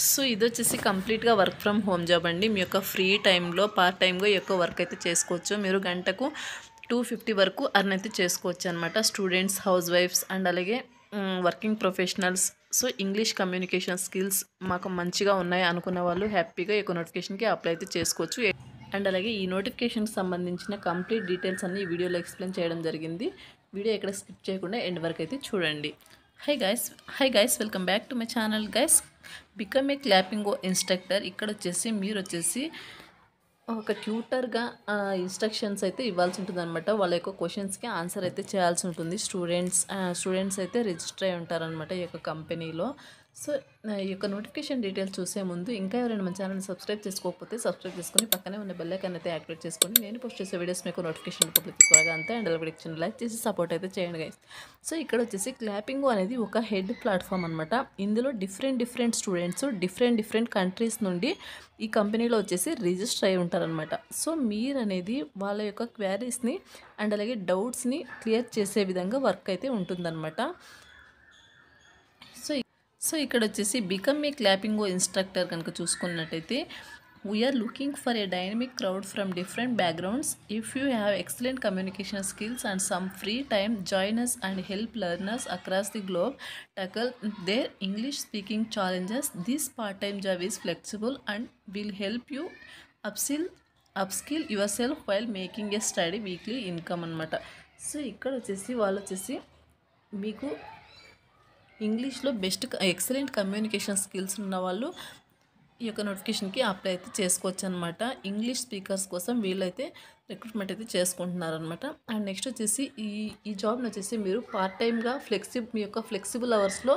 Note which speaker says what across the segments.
Speaker 1: So ఇదొచ్చేసి కంప్లీట్గా work from home job అండి. మీ యొక్క ఫ్రీ టైంలో పార్ట్ టైంగా ఈ యొక్క వర్క్ అయితే చేసుకోవచ్చు. మీరు గంటకు 250 వరకు అర్న్ అయితే చేసుకోవచ్చు అనమాట. స్టూడెంట్స్, హౌస్ వైఫ్స్ అండ్ అలాగే working professionals. So English communication skills మాకు మంచిగా ఉన్నాయి అనుకున్న వాళ్ళు హ్యాపీగా ఈ యొక్క నోటిఫికేషన్కి అప్లై అయితే చేసుకోవచ్చు. అండ్ అలాగే ఈ నోటిఫికేషన్కి సంబంధించిన కంప్లీట్ డీటెయిల్స్ అన్ని ఈ వీడియోలో ఎక్స్ప్లెయిన్ చేయడం జరిగింది. వీడియో ఎక్కడ స్కిప్ చేయకుండా ఎండ్ వరకు అయితే చూడండి. Hi guys welcome back to my channel guys. Become a Clapingo instructor. ఇక్కడ వచ్చేసి మీరు వచ్చేసి ఒక ట్యూటర్గా ఇన్స్ట్రక్షన్స్ అయితే ఇవ్వాల్సి ఉంటుంది అనమాట. వాళ్ళ యొక్క క్వశ్చన్స్కి ఆన్సర్ అయితే చేయాల్సి ఉంటుంది. స్టూడెంట్స్ అయితే రిజిస్టర్ అయి ఉంటారనమాట ఈ యొక్క కంపెనీలో. సో ఈ యొక్క నోటిఫికేషన్ డీటెయిల్స్ చూసే ముందు ఇంకా ఎవరైనా మన ఛానల్ని సబ్స్క్రైబ్ చేసుకోకపోతే సబ్స్క్రైబ్ చేసుకొని పక్కనే ఉన్న బెల్ ఐకాన్ అయితే యాక్టివేట్ చేసుకొని నేను పోస్ట్ చేసే వీడియోస్ మీకు నోటిఫికేషన్ పబ్లిక్ త్వరగా అంతే అండ్ వీడియోకి లైక్ చేసి సపోర్ట్ అయితే చేయండి గైస్. సో ఇక్కడ వచ్చేసి క్లాపింగో అనేది ఒక హెడ్ ప్లాట్ఫామ్ అనమాట. ఇందులో డిఫరెంట్ స్టూడెంట్స్ డిఫరెంట్ కంట్రీస్ నుండి ఈ కంపెనీలో వచ్చేసి రిజిస్టర్ అయి ఉంటారనమాట. సో మీరు అనేది వాళ్ళ యొక్క క్వారీస్ని అండ్ అలాగే డౌట్స్ని క్లియర్ చేసే విధంగా వర్క్ అయితే ఉంటుందన్నమాట. సో ఇక్కడ వచ్చేసి బికమ్ ఏ క్లాపింగో ఇన్స్ట్రక్టర్ కనుక చూసుకున్నట్టయితే we are looking for a dynamic crowd from different backgrounds. If you have excellent communication skills and some free time, join us and help learners across the globe tackle their English speaking challenges. This part-time job is flexible and will help you upskill yourself while making a steady weekly income అనమాట. So ఇక్కడ వచ్చేసి వాళ్ళు వచ్చేసి మీకు ఇంగ్లీష్లో excellent communication skills ఉన్న వాళ్ళు ఈ యొక్క నోటిఫికేషన్కి అప్లై అయితే చేసుకోవచ్చు అనమాట. ఇంగ్లీష్ స్పీకర్స్ కోసం వీళ్ళైతే రిక్రూట్మెంట్ అయితే చేసుకుంటున్నారనమాట. అండ్ నెక్స్ట్ వచ్చేసి ఈ జాబ్ని వచ్చేసి మీరు పార్ట్ టైమ్గా మీ యొక్క ఫ్లెక్సిబుల్ అవర్స్లో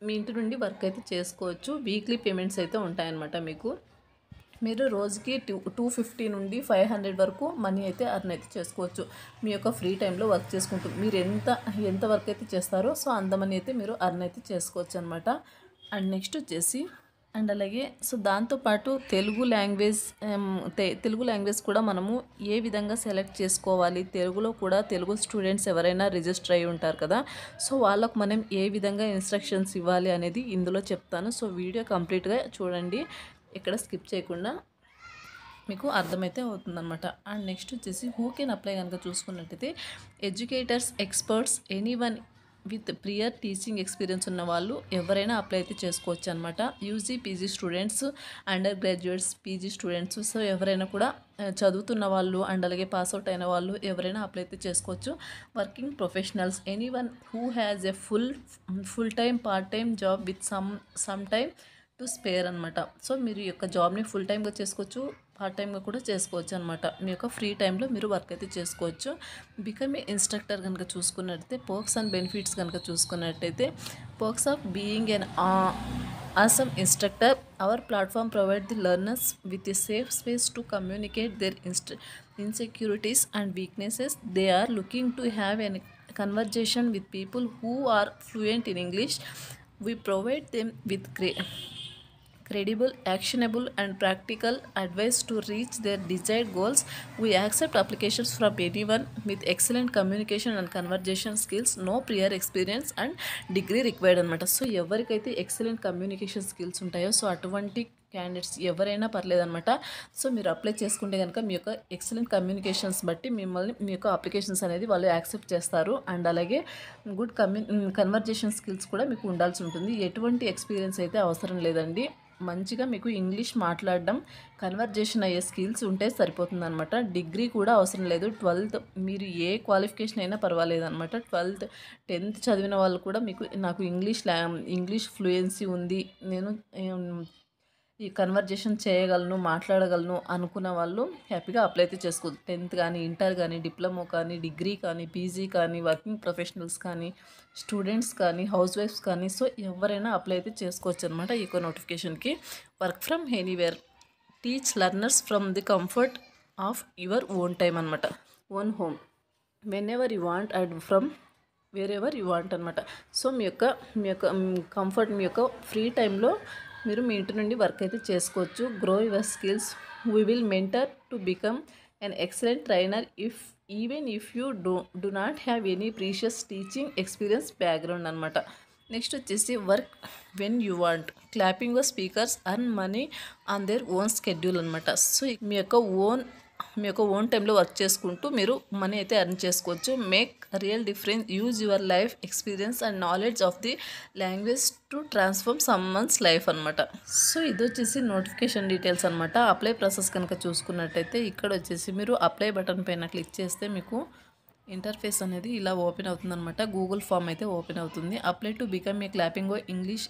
Speaker 1: మీ ఇంటి నుండి వర్క్ అయితే చేసుకోవచ్చు. వీక్లీ పేమెంట్స్ అయితే ఉంటాయన్నమాట. మీరు రోజుకి 250 నుండి 500 వరకు మనీ అయితే అర్న్ అయితే చేసుకోవచ్చు. మీ యొక్క ఫ్రీ టైంలో వర్క్ చేసుకుంటూ మీరు ఎంత వర్క్ అయితే చేస్తారో సో అంత మనీ అయితే మీరు అర్న్ అయితే చేసుకోవచ్చు అనమాట. అండ్ నెక్స్ట్ వచ్చేసి అండ్ అలాగే సో దాంతోపాటు తెలుగు లాంగ్వేజ్ కూడా మనము ఏ విధంగా సెలెక్ట్ చేసుకోవాలి, తెలుగు స్టూడెంట్స్ ఎవరైనా రిజిస్టర్ అయి ఉంటారు కదా, సో వాళ్ళకు మనం ఏ విధంగా ఇన్స్ట్రక్షన్స్ ఇవ్వాలి అనేది ఇందులో చెప్తాను. సో వీడియో కంప్లీట్గా చూడండి, ఎక్కడ స్కిప్ చేయకుండా మీకు అర్థమైతే అవుతుందన్నమాట. అండ్ నెక్స్ట్ వచ్చేసి హూ కెన్ అప్లై కనుక చూసుకున్నట్టయితే educators, experts, anyone with prior teaching experience ఉన్న వాళ్ళు ఎవరైనా అప్లై అయితే చేసుకోవచ్చు అనమాట. UG, PG students, under graduates, PG students, so ఎవరైనా కూడా చదువుతున్న వాళ్ళు అండ్ అలాగే పాస్అవుట్ అయిన వాళ్ళు ఎవరైనా అప్లై అయితే చేసుకోవచ్చు. Working professionals, anyone who has a full time, part time job with some time to spare అనమాట. సో మీరు ఈ యొక్క జాబ్ని ఫుల్ టైమ్గా చేసుకోవచ్చు, పార్ట్ టైమ్గా కూడా చేసుకోవచ్చు అనమాట. మీ యొక్క ఫ్రీ టైంలో మీరు వర్క్ అయితే చేసుకోవచ్చు. బికమ్ ఏ ఇన్స్ట్రక్టర్ కనుక చూసుకున్నట్టయితే పర్క్స్ అండ్ బెనిఫిట్స్ కనుక చూసుకున్నట్టయితే perks of being an awesome instructor. Our platform provides the learners with a safe space to communicate their insecurities and weaknesses. They are looking to have a conversation with people who are fluent in English. We provide them with credible, actionable and practical advice to reach their desired goals. We accept applications from anyone with excellent communication and conversation skills. No prior experience and degree required అనమాట. So ఎవరికైతే excellent communication skills ఉంటాయో so అటువంటి candidates ఎవరైనా పర్లేదనమాట. So మీరు apply చేసుకుంటే కనుక మీ యొక్క excellent communications బట్టి మీ యొక్క అప్లికేషన్స్ అనేది వాళ్ళు యాక్సెప్ట్ చేస్తారు. అండ్ అలాగే గుడ్ కన్వర్జేషన్ స్కిల్స్ కూడా మీకు ఉండాల్సి ఉంటుంది. ఎటువంటి ఎక్స్పీరియన్స్ అయితే అవసరం లేదండి. మంచిగా మీకు ఇంగ్లీష్ మాట్లాడడం, కన్వర్జేషన్ అయ్యే స్కిల్స్ ఉంటే సరిపోతుంది అనమాట. డిగ్రీ కూడా అవసరం లేదు. 12th మీరు ఏ క్వాలిఫికేషన్ అయినా పర్వాలేదు అనమాట. 12th 10th చదివిన వాళ్ళు కూడా నాకు ఇంగ్లీష్ ఫ్లూయెన్సీ ఉంది, నేను ఈ కన్వర్జేషన్ చేయగలను, మాట్లాడగలను అనుకున్న వాళ్ళు హ్యాపీగా అప్లై అయితే చేసుకోవచ్చు. 10th కానీ, ఇంటర్ కానీ, డిప్లొమా కానీ, డిగ్రీ కానీ, పీజీ కానీ, వర్కింగ్ ప్రొఫెషనల్స్ కానీ, స్టూడెంట్స్ కానీ, హౌస్ వైఫ్స్ కానీ, సో ఎవరైనా అప్లై అయితే చేసుకోవచ్చు అనమాట. ఈ నోటిఫికేషన్కి work from anywhere, teach learners from the comfort of your own time అనమాట, own home, whenever you want and from wherever you want అనమాట. సో మీ యొక్క కంఫర్ట్, మీ యొక్క ఫ్రీ టైంలో మీరు మీ ఇంటి నుండి వర్క్ అయితే చేసుకోవచ్చు. Grow your skills. We will mentor to become an excellent trainer even if you do not have any previous teaching experience background అనమాట. నెక్స్ట్ వచ్చేసి work when you want, clapping speakers earn money on their own schedule అనమాట. So మీ యొక్క own టైంలో work చేసుకుంటూ మీరు money అయితే earn చేసుకోవచ్చు. Make real difference, use your life experience and knowledge of the language to transform someone's life అనమాట. So ఇది వచ్చేసి నోటిఫికేషన్ డీటెయిల్స్ అనమాట. అప్లై ప్రాసెస్ కనుక చూసుకున్నట్టయితే ఇక్కడ వచ్చేసి మీరు అప్లై బటన్ పైన క్లిక్ చేస్తే మీకు ఇంటర్ఫేస్ అనేది ఇలా ఓపెన్ అవుతుంది అనమాట. గూగుల్ ఫామ్ అయితే ఓపెన్ అవుతుంది. Apply to become a Clapingo English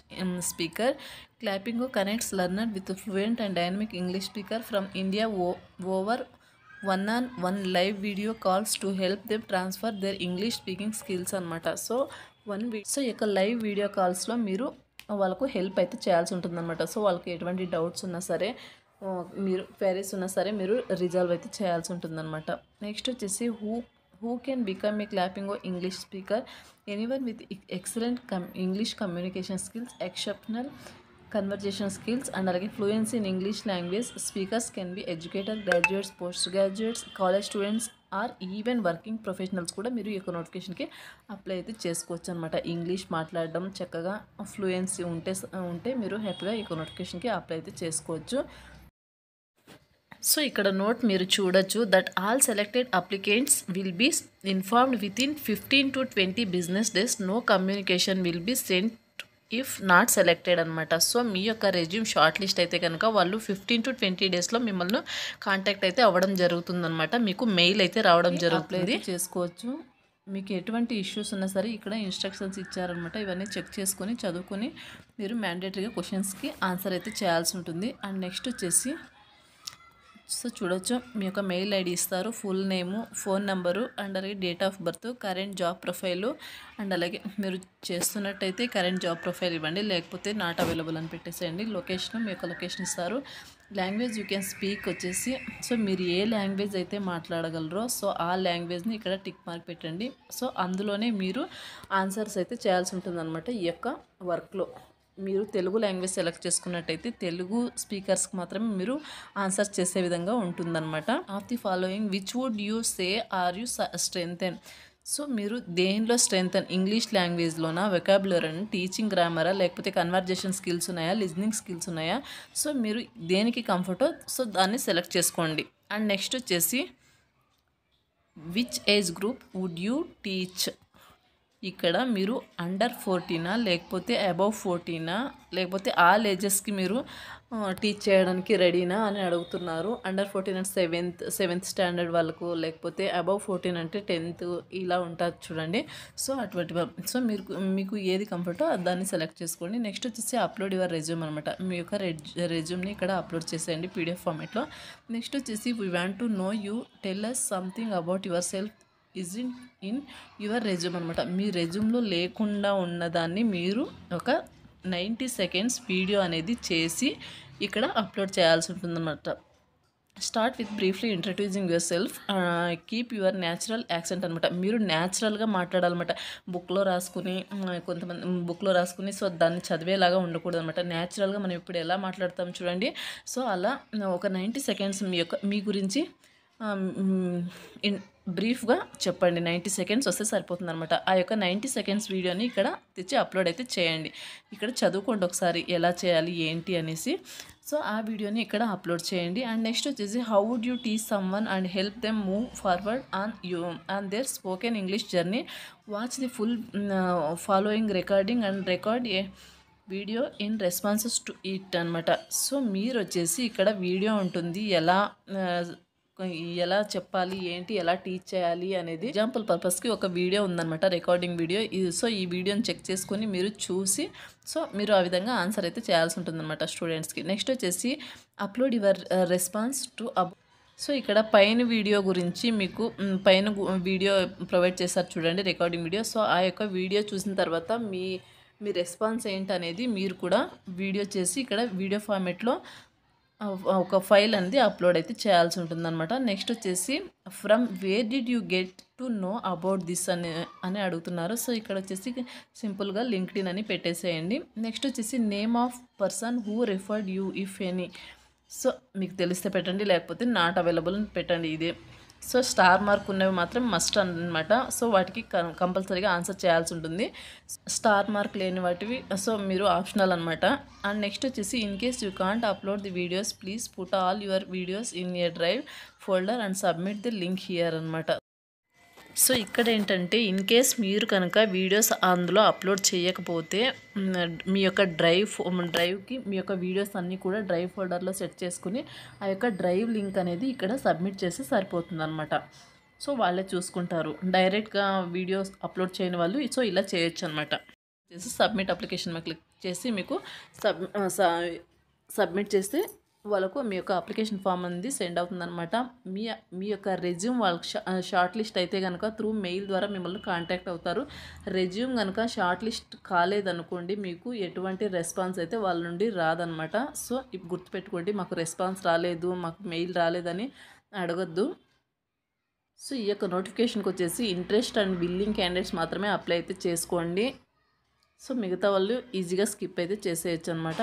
Speaker 1: speaker. Clapingo connects learner with fluent and dynamic English speaker from India over 1-on-1 live video calls to help them transfer their English speaking skills అనమాట. So ఈ యొక్క live video కాల్స్లో మీరు వాళ్ళకు help అయితే చేయాల్సి ఉంటుందన్నమాట. So వాళ్ళకి ఎటువంటి డౌట్స్ ఉన్నా సరే, మీరు క్వైరీస్ ఉన్నా సరే మీరు రిజాల్వ్ అయితే చేయాల్సి ఉంటుందన్నమాట. నెక్స్ట్ వచ్చేసి who can become a clapping or English speaker? Anyone with excellent English communication skills, exceptional conversation skills and అలాగే fluency in English language. Speakers can be educated, graduates, postgraduates, college students or even working professionals కూడా మీరు ఈ యొక్క నోటిఫికేషన్కి apply అయితే చేసుకోవచ్చు అనమాట. English మాట్లాడడం చక్కగా ఫ్లూయెన్సీ ఉంటే మీరు హ్యాపీగా ఈ యొక్క నోటిఫికేషన్కి అప్లై అయితే చేసుకోవచ్చు. సో ఇక్కడ నోట్ మీరు చూడొచ్చు that all selected applicants will be informed within 15 to 20 business days. No communication will be sent if not selected అనమాట. సో మీ యొక్క రెజ్యూమ్ షార్ట్ లిస్ట్ అయితే కనుక వాళ్ళు 15 to 20 డేస్లో మిమ్మల్ని కాంటాక్ట్ అయితే అవ్వడం జరుగుతుందన్నమాట. మీకు మెయిల్ అయితే రావడం జరుగుతుంది. చేసుకోవచ్చు. మీకు ఎటువంటి ఇష్యూస్ ఉన్నా సరే ఇక్కడ ఇన్స్ట్రక్షన్స్ ఇచ్చారనమాట. ఇవన్నీ చెక్ చేసుకొని చదువుకొని మీరు మ్యాండేటరీగా క్వశ్చన్స్కి ఆన్సర్ అయితే చేయాల్సి ఉంటుంది. అండ్ నెక్స్ట్ వచ్చేసి సో చూడొచ్చు మీ యొక్క మెయిల్ ఐడి ఇస్తారు, full name, phone number and అలాగే date of birth, current job profile and అలాగే మీరు చేస్తున్నట్టయితే కరెంట్ జాబ్ ప్రొఫైల్ ఇవ్వండి, లేకపోతే నాట్ అవైలబుల్ అని పెట్టేసేయండి. లొకేషన్ మీ యొక్క లొకేషన్ ఇస్తారు. లాంగ్వేజ్ యూ కెన్ స్పీక్ వచ్చేసి సో మీరు ఏ లాంగ్వేజ్ అయితే మాట్లాడగలరో సో ఆ లాంగ్వేజ్ని ఇక్కడ టిక్ మార్క్ పెట్టండి. సో అందులోనే మీరు ఆన్సర్స్ అయితే చేయాల్సి ఉంటుందన్నమాట. ఈ యొక్క వర్క్లో మీరు తెలుగు లాంగ్వేజ్ సెలెక్ట్ చేసుకున్నట్టయితే తెలుగు స్పీకర్స్కి మాత్రమే మీరు ఆన్సర్ చేసే విధంగా ఉంటుందన్నమాట. Of the following which would you say are you strengthen. So మీరు దేనిలో స్ట్రెంగ్తెన్, ఇంగ్లీష్ లాంగ్వేజ్లోనా, వెకాబులరీని, టీచింగ్ గ్రామరా, లేకపోతే కన్వర్జేషన్ స్కిల్స్ ఉన్నాయా, లిజనింగ్ స్కిల్స్ ఉన్నాయా, సో మీరు దేనికి కంఫర్టో సో దాన్ని సెలెక్ట్ చేసుకోండి. అండ్ నెక్స్ట్ వచ్చేసి which age group would you teach. ఇక్కడ మీరు అండర్ 14 లేకపోతే అబవ్ 14 లేకపోతే ఆల్ ఏజెస్కి మీరు టీచ్ చేయడానికి రెడీనా అని అడుగుతున్నారు. అండర్ 14 అంటే సెవెంత్ స్టాండర్డ్ వాళ్ళకు, లేకపోతే అబవ్ 14 అంటే 10th ఇలా ఉంటుంది చూడండి. సో అటువంటి సో మీకు ఏది కంఫర్టో దాన్ని సెలెక్ట్ చేసుకోండి. నెక్స్ట్ వచ్చేసి అప్లోడ్ యువర్ రెజ్యూమ్ అనమాట. మీ యొక్క రెజ్యూమ్ని ఇక్కడ అప్లోడ్ చేసేయండి PDF ఫార్మేట్లో. నెక్స్ట్ వచ్చేసి we want to know you tell us something about yourself is in your resume అనమాట. మీ రెజ్యూమ్లో లేకుండా ఉన్నదాన్ని మీరు ఒక 90 seconds వీడియో అనేది చేసి ఇక్కడ అప్లోడ్ చేయాల్సి ఉంటుందన్నమాట. Start with briefly introducing your self, keep your natural accent అనమాట. మీరు న్యాచురల్గా మాట్లాడాలన్నమాట. బుక్లో రాసుకుని సో దాన్ని చదివేలాగా ఉండకూడదు అనమాట. న్యాచురల్గా మనం ఇప్పుడు ఎలా మాట్లాడతాం చూడండి. సో అలా ఒక 90 seconds మీ గురించి బ్రీఫ్గా చెప్పండి. 90 seconds వస్తే సరిపోతుంది అనమాట. ఆ యొక్క 90 seconds వీడియోని ఇక్కడ తెచ్చి అప్లోడ్ అయితే చేయండి. ఇక్కడ చదువుకోండి ఒకసారి ఎలా చేయాలి ఏంటి అనేసి. సో ఆ వీడియోని ఇక్కడ అప్లోడ్ చేయండి. అండ్ నెక్స్ట్ వచ్చేసి how would you teach someone and help them move forward on their spoken English journey. Watch the full following recording and record a video in responses to it అనమాట. So మీరు వచ్చేసి ఇక్కడ video ఉంటుంది, ఎలా చెప్పాలి ఏంటి, ఎలా టీచ్ చేయాలి అనేది ఎగ్జాంపుల్ పర్పస్కి ఒక వీడియో ఉందన్నమాట, రికార్డింగ్ వీడియో. సో ఈ వీడియోని చెక్ చేసుకొని మీరు చూసి సో మీరు ఆ విధంగా ఆన్సర్ అయితే చేయాల్సి ఉంటుందన్నమాట స్టూడెంట్స్కి. నెక్స్ట్ వచ్చేసి upload your response to so ఇక్కడ పైన వీడియో గురించి మీకు పైన వీడియో ప్రొవైడ్ చేస్తారు చూడండి, రికార్డింగ్ వీడియో. సో ఆ యొక్క వీడియో చూసిన తర్వాత మీ రెస్పాన్స్ ఏంటనేది మీరు కూడా వీడియో చేసి ఇక్కడ వీడియో ఫార్మేట్లో ఒక ఫైల్ అనేది అప్లోడ్ అయితే చేయాల్సి ఉంటుందన్నమాట. నెక్స్ట్ వచ్చేసి from where did you get to know about this అని అడుగుతున్నారు. సో ఇక్కడ వచ్చేసి సింపుల్గా లింక్డ్ఇన్ అని పెట్టేసేయండి. నెక్స్ట్ వచ్చేసి name of person who referred you if any. So మీకు తెలిస్తే పెట్టండి, లేకపోతే నాట్ అవైలబుల్ అని పెట్టండి. ఇదే సో స్టార్ మార్క్ ఉన్నవి మాత్రం మస్ట్ అన్నమాట. సో వాటికి కంపల్సరీగా ఆన్సర్ చేయాల్సి ఉంటుంది. స్టార్ మార్క్ లేని వాటివి సో మీరు ఆప్షనల్ అనమాట. అండ్ నెక్స్ట్ వచ్చేసి in case you can't upload the videos please put all your videos in a drive folder and submit the link here అనమాట. సో ఇక్కడ ఏంటంటే ఇన్ కేస్ మీరు కనుక వీడియోస్ అందులో అప్లోడ్ చేయకపోతే మీ యొక్క డ్రైవ్కి మీ యొక్క వీడియోస్ అన్నీ కూడా డ్రైవ్ ఫోల్డర్లో సెట్ చేసుకుని ఆ యొక్క డ్రైవ్ లింక్ అనేది ఇక్కడ సబ్మిట్ చేసి సరిపోతుంది అనమాట. సో వాళ్ళే చూసుకుంటారు. డైరెక్ట్గా వీడియోస్ అప్లోడ్ చేయని వాళ్ళు సో ఇలా చేయొచ్చు అనమాట. చేసి సబ్మిట్ అప్లికేషన్ మీద క్లిక్ చేసి మీకు సబ్మిట్ చేస్తే వాళ్ళకు మీ యొక్క అప్లికేషన్ ఫామ్ అనేది సెండ్ అవుతుందన్నమాట. మీ యొక్క రెజ్యూమ్ వాళ్ళకి షార్ట్ లిస్ట్ అయితే కనుక త్రూ మెయిల్ ద్వారా మిమ్మల్ని కాంటాక్ట్ అవుతారు. రెజ్యూమ్ కనుక షార్ట్ లిస్ట్ కాలేదనుకోండి మీకు ఎటువంటి రెస్పాన్స్ అయితే వాళ్ళ నుండి రాదనమాట. సో ఇప్పుడు గుర్తుపెట్టుకోండి, మాకు రెస్పాన్స్ రాలేదు, మాకు మెయిల్ రాలేదని అడగొద్దు. సో ఈ యొక్క నోటిఫికేషన్కి వచ్చేసి ఇంట్రెస్ట్ అండ్ విల్లింగ్ క్యాండిడేట్స్ మాత్రమే అప్లై అయితే చేసుకోండి. సో మిగతా వాళ్ళు ఈజీగా స్కిప్ అయితే చేసేయచ్చు అనమాట.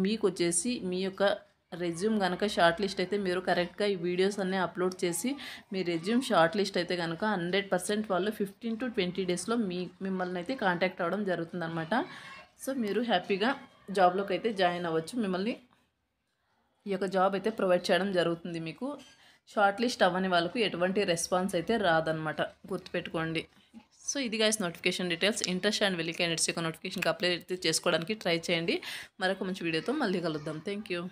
Speaker 1: మీకు వచ్చేసి మీ యొక్క రెజ్యూమ్ కనుక షార్ట్ లిస్ట్ అయితే మీరు కరెక్ట్గా ఈ వీడియోస్ అన్నీ అప్లోడ్ చేసి మీ రెజ్యూమ్ షార్ట్ లిస్ట్ అయితే కనుక 100% వాళ్ళు 15 to 20 డేస్లో మిమ్మల్ని అయితే కాంటాక్ట్ అవ్వడం జరుగుతుందన్నమాట. సో మీరు హ్యాపీగా జాబ్లోకి అయితే జాయిన్ అవ్వచ్చు. మిమ్మల్ని ఈ యొక్క జాబ్ అయితే ప్రొవైడ్ చేయడం జరుగుతుంది. మీకు షార్ట్ లిస్ట్ అవ్వని వాళ్ళకు ఎటువంటి రెస్పాన్స్ అయితే రాదనమాట, గుర్తుపెట్టుకోండి. సో ఇది guys notification details. Interest and willing candidates యొక్క నోటిఫికేషన్కి అప్లై చేసుకోవడానికి ట్రై చేయండి. మరొక మంచి వీడియోతో మళ్ళీ కలుద్దాం. Thank you.